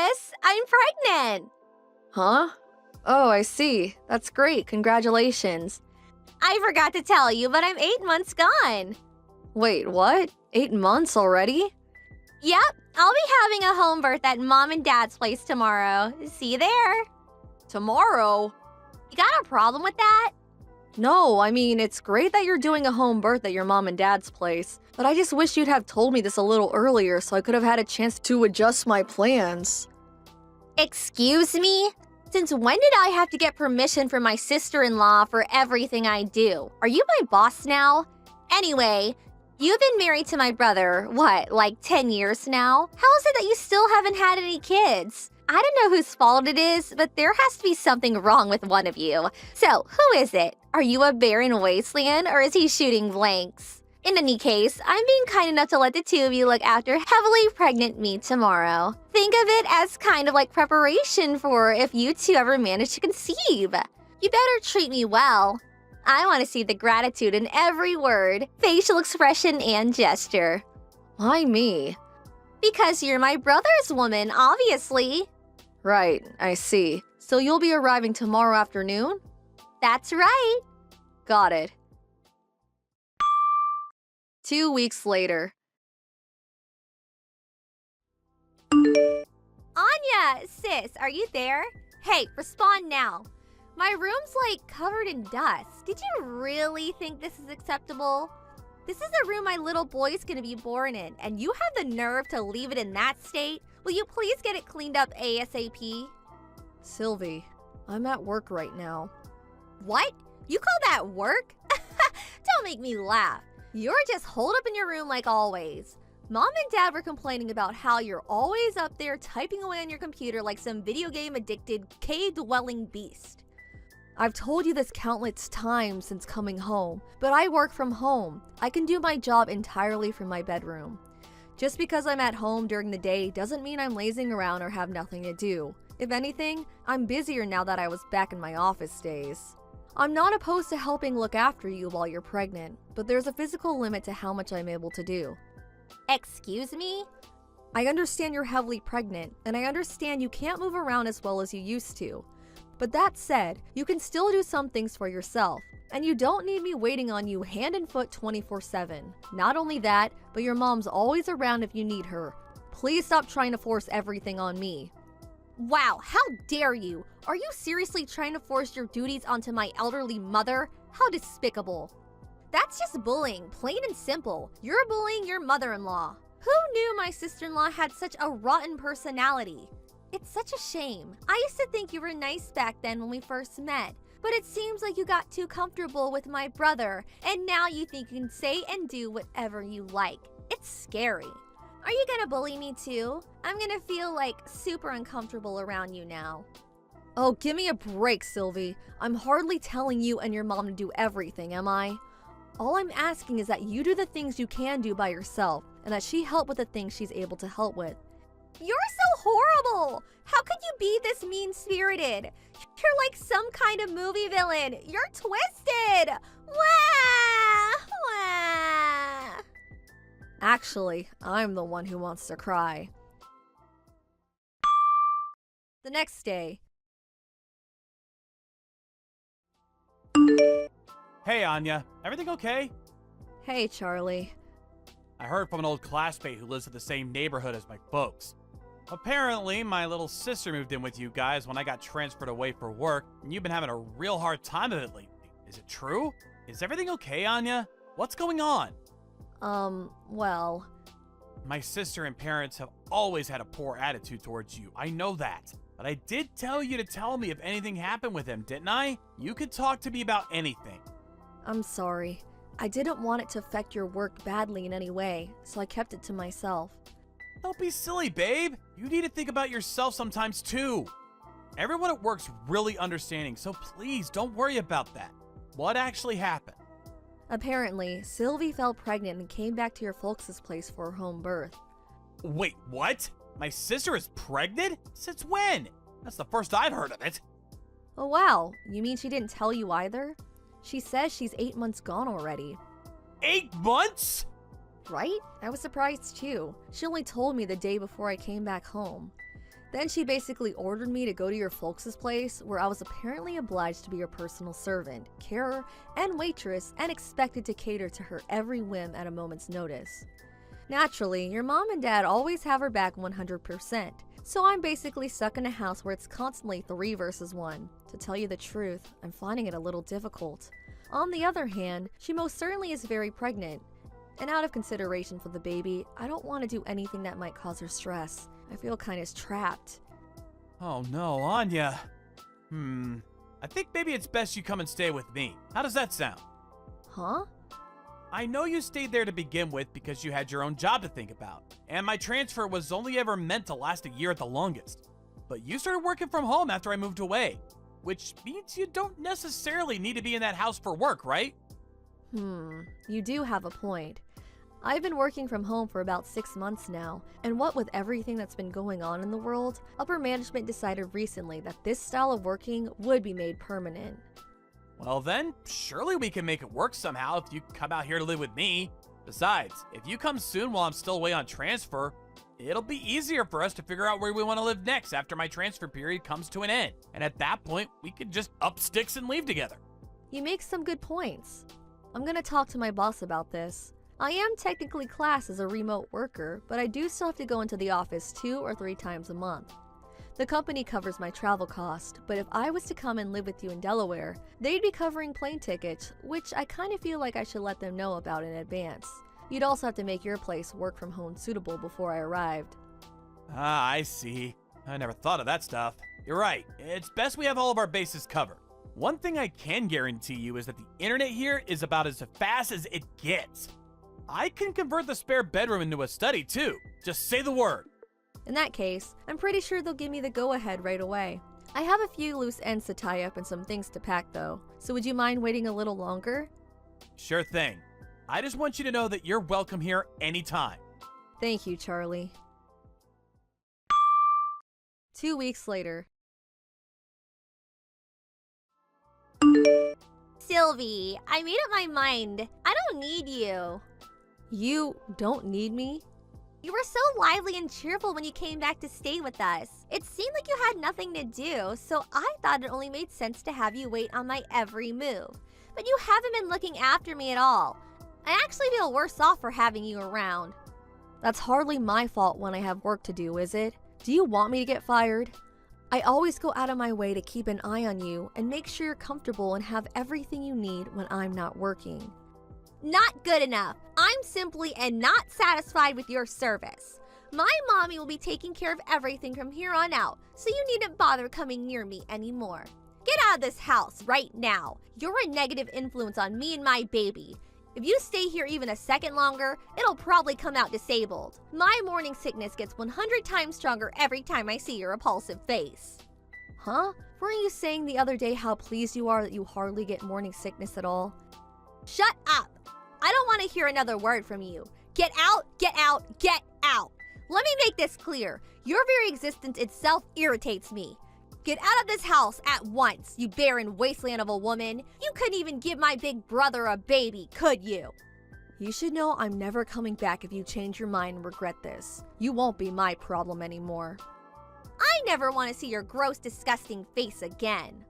sis, I'm pregnant. Huh? Oh, I see. That's great. Congratulations. I forgot to tell you, but I'm 8 months gone. Wait, what? 8 months already? Yep, I'll be having a home birth at Mom and Dad's place tomorrow. See you there. Tomorrow? You got a problem with that? No, I mean, it's great that you're doing a home birth at your mom and dad's place, but I just wish you'd have told me this a little earlier so I could have had a chance to adjust my plans. Excuse me? Since when did I have to get permission from my sister-in-law for everything I do? Are you my boss now? Anyway, you've been married to my brother, what, like 10 years now? How is it that you still haven't had any kids? I don't know whose fault it is, but there has to be something wrong with one of you. So, who is it? Are you a barren wasteland, or is he shooting blanks? In any case, I'm being kind enough to let the two of you look after heavily pregnant me tomorrow. Think of it as kind of like preparation for if you two ever manage to conceive. You better treat me well. I want to see the gratitude in every word, facial expression, and gesture. Why me? Because you're my brother's woman, obviously. Right, I see. So you'll be arriving tomorrow afternoon? That's right. Got it. 2 weeks later. Anya, sis, are you there? Hey, respond now. My room's like covered in dust. Did you really think this is acceptable? This is the room my little boy's gonna be born in, and you have the nerve to leave it in that state? Will you please get it cleaned up ASAP? Sylvie, I'm at work right now. What? You call that work? Don't make me laugh. You're just holed up in your room like always. Mom and Dad were complaining about how you're always up there typing away on your computer like some video game addicted cave-dwelling beast. I've told you this countless times since coming home, but I work from home. I can do my job entirely from my bedroom. Just because I'm at home during the day doesn't mean I'm lazing around or have nothing to do. If anything, I'm busier now that I was back in my office days. I'm not opposed to helping look after you while you're pregnant, but there's a physical limit to how much I'm able to do. Excuse me? I understand you're heavily pregnant, and I understand you can't move around as well as you used to. But that said, you can still do some things for yourself, and you don't need me waiting on you hand and foot 24/7. Not only that, but your mom's always around if you need her. Please stop trying to force everything on me. Wow, how dare you? Are you seriously trying to force your duties onto my elderly mother? How despicable. That's just bullying, plain and simple. You're bullying your mother-in-law. Who knew my sister-in-law had such a rotten personality? It's such a shame. I used to think you were nice back then when we first met, but it seems like you got too comfortable with my brother, and now you think you can say and do whatever you like. It's scary. Are you gonna bully me too? I'm gonna feel like super uncomfortable around you now. Oh, give me a break, Sylvie. I'm hardly telling you and your mom to do everything, am I? All I'm asking is that you do the things you can do by yourself, and that she help with the things she's able to help with. You're so horrible! How could you be this mean-spirited? You're like some kind of movie villain. You're twisted! Wah! Wah! Actually, I'm the one who wants to cry. The next day. Hey, Anya. Everything okay? Hey, Charlie. I heard from an old classmate who lives in the same neighborhood as my folks. Apparently, my little sister moved in with you guys when I got transferred away for work, and you've been having a real hard time of it lately. Is it true? Is everything okay, Anya? What's going on? Well... My sister and parents have always had a poor attitude towards you. I know that. But I did tell you to tell me if anything happened with him, didn't I? You could talk to me about anything. I'm sorry. I didn't want it to affect your work badly in any way, so I kept it to myself. Don't be silly, babe. You need to think about yourself sometimes, too. Everyone at work's really understanding, so please don't worry about that. What actually happened? Apparently, Sylvie fell pregnant and came back to your folks' place for her home birth. Wait, what? My sister is pregnant? Since when? That's the first I've heard of it. Oh wow, you mean she didn't tell you either? She says she's 8 months gone already. 8 months? Right? I was surprised too. She only told me the day before I came back home. Then she basically ordered me to go to your folks' place, where I was apparently obliged to be your personal servant, carer, and waitress, and expected to cater to her every whim at a moment's notice. Naturally, your mom and dad always have her back 100%, so I'm basically stuck in a house where it's constantly 3 versus 1. To tell you the truth, I'm finding it a little difficult. On the other hand, she most certainly is very pregnant, and out of consideration for the baby, I don't want to do anything that might cause her stress. I feel kind of trapped. Oh no, Anya. I think maybe it's best you come and stay with me. How does that sound? Huh? I know you stayed there to begin with because you had your own job to think about, and my transfer was only ever meant to last a year at the longest. But you started working from home after I moved away, which means you don't necessarily need to be in that house for work, right? You do have a point. I've been working from home for about 6 months now, and what with everything that's been going on in the world, upper management decided recently that this style of working would be made permanent. Well then, surely we can make it work somehow if you come out here to live with me. Besides, if you come soon while I'm still away on transfer, it'll be easier for us to figure out where we want to live next after my transfer period comes to an end. And at that point, we could just up sticks and leave together. You make some good points. I'm gonna talk to my boss about this. I am technically classed as a remote worker, but I do still have to go into the office 2 or 3 times a month. The company covers my travel cost, but if I was to come and live with you in Delaware, they'd be covering plane tickets, which I kind of feel like I should let them know about in advance. You'd also have to make your place work from home suitable before I arrived. Ah, I see. I never thought of that stuff. You're right. It's best we have all of our bases covered. One thing I can guarantee you is that the internet here is about as fast as it gets. I can convert the spare bedroom into a study too. Just say the word. In that case, I'm pretty sure they'll give me the go-ahead right away. I have a few loose ends to tie up and some things to pack though, so would you mind waiting a little longer? Sure thing. I just want you to know that you're welcome here anytime. Thank you, Charlie. 2 weeks later. Sylvie, I made up my mind. I don't need you. You don't need me? You were so lively and cheerful when you came back to stay with us. It seemed like you had nothing to do, so I thought it only made sense to have you wait on my every move. But you haven't been looking after me at all. I actually feel worse off for having you around. That's hardly my fault when I have work to do, is it? Do you want me to get fired? I always go out of my way to keep an eye on you and make sure you're comfortable and have everything you need when I'm not working. Not good enough. I'm simply and not satisfied with your service. My mommy will be taking care of everything from here on out, so you needn't bother coming near me anymore. Get out of this house right now. You're a negative influence on me and my baby. If you stay here even a second longer, it'll probably come out disabled. My morning sickness gets 100 times stronger every time I see your repulsive face. Huh? Weren't you saying the other day how pleased you are that you hardly get morning sickness at all? Shut up! I don't want to hear another word from you. Get out, get out, get out! Let me make this clear. Your very existence itself irritates me. Get out of this house at once, you barren wasteland of a woman. You couldn't even give my big brother a baby, could you? You should know I'm never coming back if you change your mind and regret this. You won't be my problem anymore. I never want to see your gross, disgusting face again.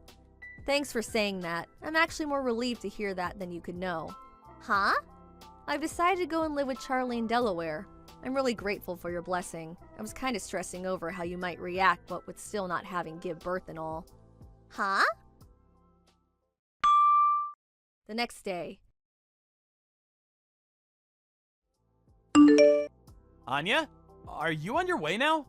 Thanks for saying that. I'm actually more relieved to hear that than you could know. Huh? I've decided to go and live with Charlie in Delaware. I'm really grateful for your blessing. I was kind of stressing over how you might react, but with still not having give birth and all. Huh? The next day. Anya, are you on your way now?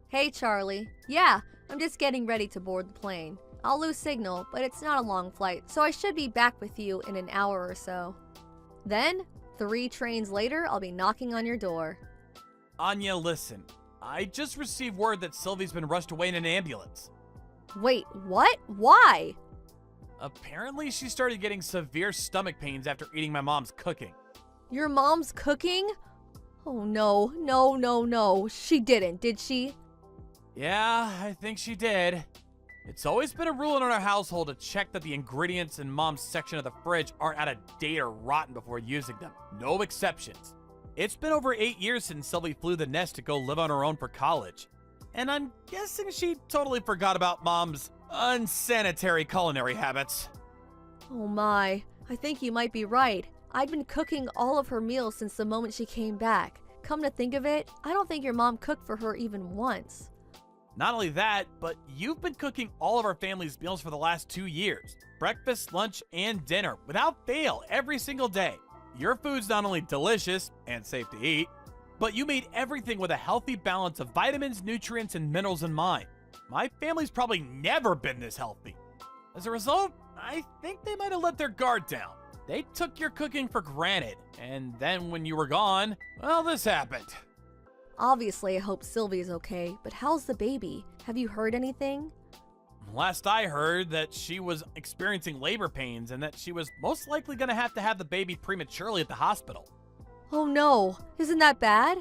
Hey, Charlie. Yeah, I'm just getting ready to board the plane. I'll lose signal, but it's not a long flight, so I should be back with you in an hour or so. Then, 3 trains later, I'll be knocking on your door. Anya, listen. I just received word that Sylvie's been rushed away in an ambulance. Wait, what? Why? Apparently, she started getting severe stomach pains after eating my mom's cooking. Your mom's cooking? Oh no, no, no, no. She didn't, did she? Yeah, I think she did. It's always been a rule in our household to check that the ingredients in Mom's section of the fridge aren't out of date or rotten before using them. No exceptions. It's been over 8 years since Sylvie flew the nest to go live on her own for college. And I'm guessing she totally forgot about Mom's unsanitary culinary habits. Oh my, I think you might be right. I'd been cooking all of her meals since the moment she came back. Come to think of it, I don't think your mom cooked for her even once. Not only that, but you've been cooking all of our family's meals for the last 2 years. Breakfast, lunch, and dinner, without fail, every single day. Your food's not only delicious and safe to eat, but you made everything with a healthy balance of vitamins, nutrients, and minerals in mind. My family's probably never been this healthy. As a result, I think they might have let their guard down. They took your cooking for granted, and then when you were gone, well, this happened. Obviously, I hope Sylvie's okay, but how's the baby? Have you heard anything? Last I heard that she was experiencing labor pains and that she was most likely going to have the baby prematurely at the hospital. Oh no, isn't that bad?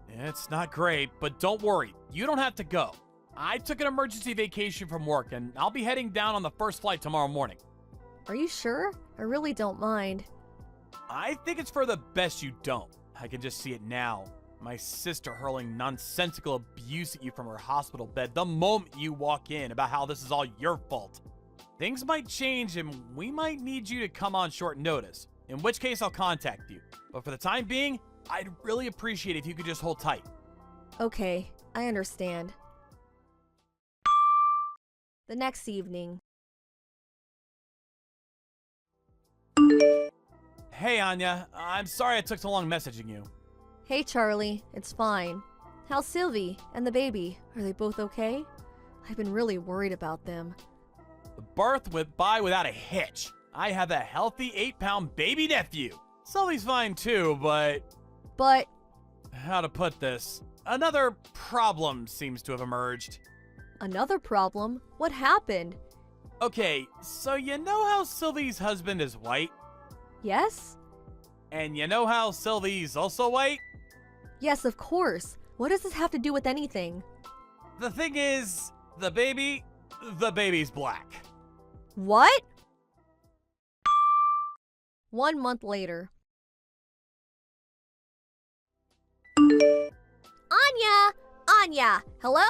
It's not great, but don't worry, you don't have to go. I took an emergency vacation from work and I'll be heading down on the first flight tomorrow morning. Are you sure? I really don't mind. I think it's for the best you don't. I can just see it now. My sister hurling nonsensical abuse at you from her hospital bed the moment you walk in about how this is all your fault. Things might change and we might need you to come on short notice, in which case I'll contact you. But for the time being, I'd really appreciate it if you could just hold tight. Okay, I understand. The next evening. Hey Anya, I'm sorry I took so long messaging you. Hey Charlie, it's fine. How's Sylvie and the baby? Are they both okay? I've been really worried about them. The birth went by without a hitch. I have a healthy 8-pound baby nephew. Sully's fine too, but how to put this? Another problem seems to have emerged. Another problem? What happened? Okay, so you know how Sylvie's husband is white? Yes? And you know how Sylvie's also white? Yes, of course. What does this have to do with anything? The thing is, the baby's black. What? 1 month later. Anya! Hello?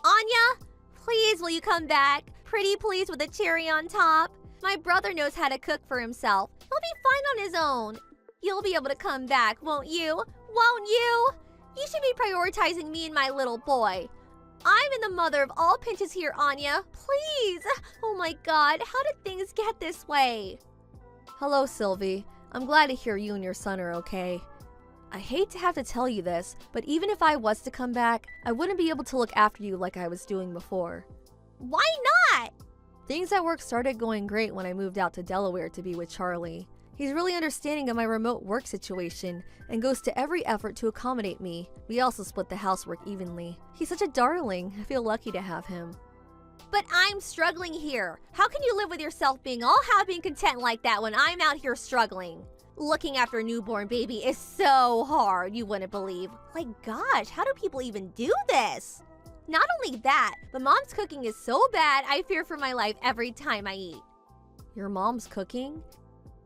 Anya? Please, will you come back? Pretty please with a cherry on top. My brother knows how to cook for himself. He'll be fine on his own. You'll be able to come back, won't you? Won't you? You should be prioritizing me and my little boy. I'm in the mother of all pinches here, Anya. Please. Oh my god, how did things get this way? Hello, Sylvie. I'm glad to hear you and your son are okay. I hate to have to tell you this, but even if I was to come back, I wouldn't be able to look after you like I was doing before. Why not? Things at work started going great when I moved out to Delaware to be with Charlie. He's really understanding of my remote work situation and goes to every effort to accommodate me. We also split the housework evenly. He's such a darling. I feel lucky to have him. But I'm struggling here. How can you live with yourself being all happy and content like that when I'm out here struggling? Looking after a newborn baby is so hard, you wouldn't believe. Like, gosh, how do people even do this? Not only that, but mom's cooking is so bad, I fear for my life every time I eat. Your mom's cooking?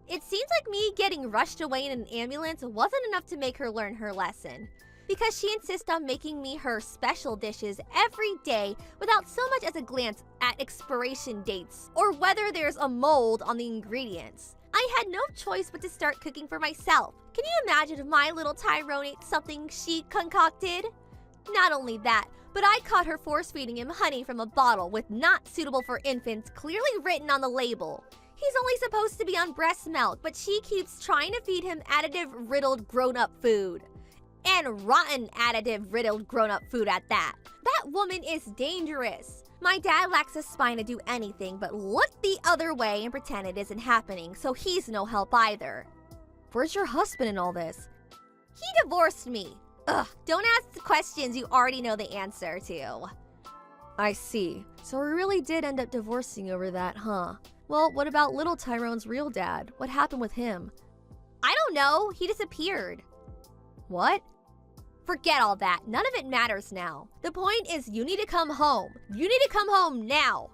It seems like me getting rushed away in an ambulance wasn't enough to make her learn her lesson. Because she insists on making me her special dishes every day without so much as a glance at expiration dates or whether there's a mold on the ingredients. I had no choice but to start cooking for myself. Can you imagine if my little Tyrone ate something she concocted? Not only that, but I caught her force-feeding him honey from a bottle with "not suitable for infants" clearly written on the label. He's only supposed to be on breast milk, but she keeps trying to feed him additive-riddled grown-up food. And rotten additive-riddled grown-up food at that. That woman is dangerous. My dad lacks a spine to do anything but look the other way and pretend it isn't happening, so he's no help either. Where's your husband in all this? He divorced me. Ugh, don't ask the questions you already know the answer to. I see. So we really did end up divorcing over that, huh? Well, what about little Tyrone's real dad? What happened with him? I don't know. He disappeared. What? Forget all that. None of it matters now. The point is you need to come home. You need to come home now.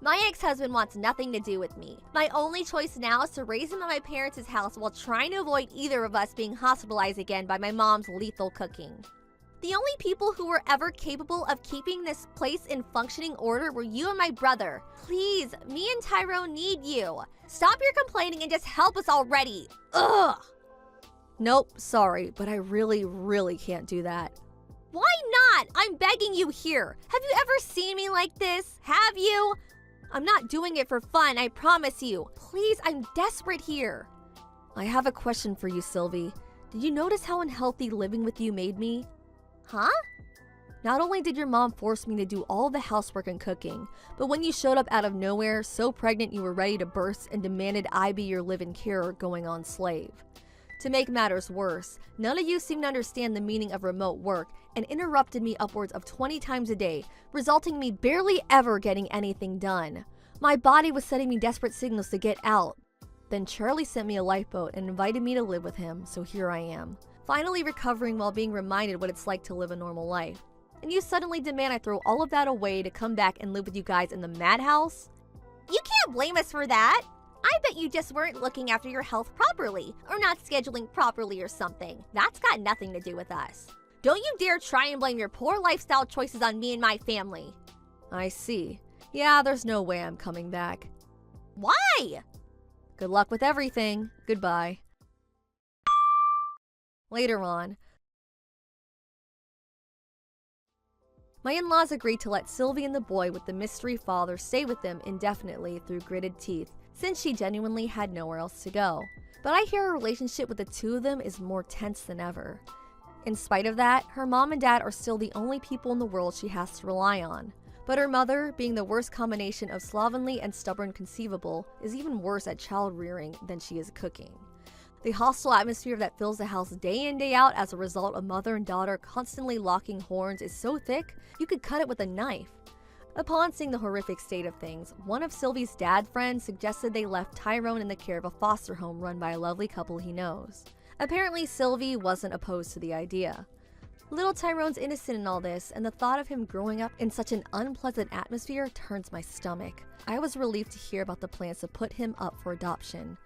My ex-husband wants nothing to do with me. My only choice now is to raise him at my parents' house while trying to avoid either of us being hospitalized again by my mom's lethal cooking. The only people who were ever capable of keeping this place in functioning order were you and my brother. Please, me and Tyrone need you. Stop your complaining and just help us already. Ugh! Nope, sorry, but I really can't do that. Why not? I'm begging you here. Have you ever seen me like this? Have you? I'm not doing it for fun, I promise you. Please, I'm desperate here. I have a question for you, Sylvie. Did you notice how unhealthy living with you made me? Huh? Not only did your mom force me to do all the housework and cooking, but when you showed up out of nowhere, so pregnant you were ready to burst and demanded I be your live-in carer going on slave. To make matters worse, none of you seemed to understand the meaning of remote work and interrupted me upwards of 20 times a day, resulting in me barely ever getting anything done. My body was sending me desperate signals to get out. Then Charlie sent me a lifeboat and invited me to live with him, so here I am. Finally recovering while being reminded what it's like to live a normal life. And you suddenly demand I throw all of that away to come back and live with you guys in the madhouse? You can't blame us for that. I bet you just weren't looking after your health properly, or not scheduling properly or something. That's got nothing to do with us. Don't you dare try and blame your poor lifestyle choices on me and my family. I see. Yeah, there's no way I'm coming back. Why? Good luck with everything. Goodbye. Later on, my in-laws agreed to let Sylvie and the boy with the mystery father stay with them indefinitely through gritted teeth, since she genuinely had nowhere else to go. But I hear her relationship with the two of them is more tense than ever. In spite of that, her mom and dad are still the only people in the world she has to rely on. But her mother, being the worst combination of slovenly and stubborn conceivable, is even worse at child rearing than she is cooking. The hostile atmosphere that fills the house day in day out as a result of mother and daughter constantly locking horns is so thick, you could cut it with a knife. Upon seeing the horrific state of things, one of Sylvie's dad friends suggested they left Tyrone in the care of a foster home run by a lovely couple he knows. Apparently, Sylvie wasn't opposed to the idea. Little Tyrone's innocent in all this, and the thought of him growing up in such an unpleasant atmosphere turns my stomach. I was relieved to hear about the plans to put him up for adoption.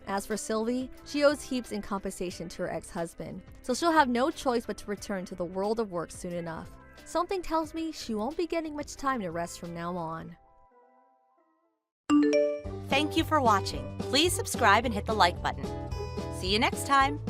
As for Sylvie, she owes heaps in compensation to her ex-husband, so she'll have no choice but to return to the world of work soon enough. Something tells me she won't be getting much time to rest from now on. Thank you for watching. Please subscribe and hit the like button. See you next time.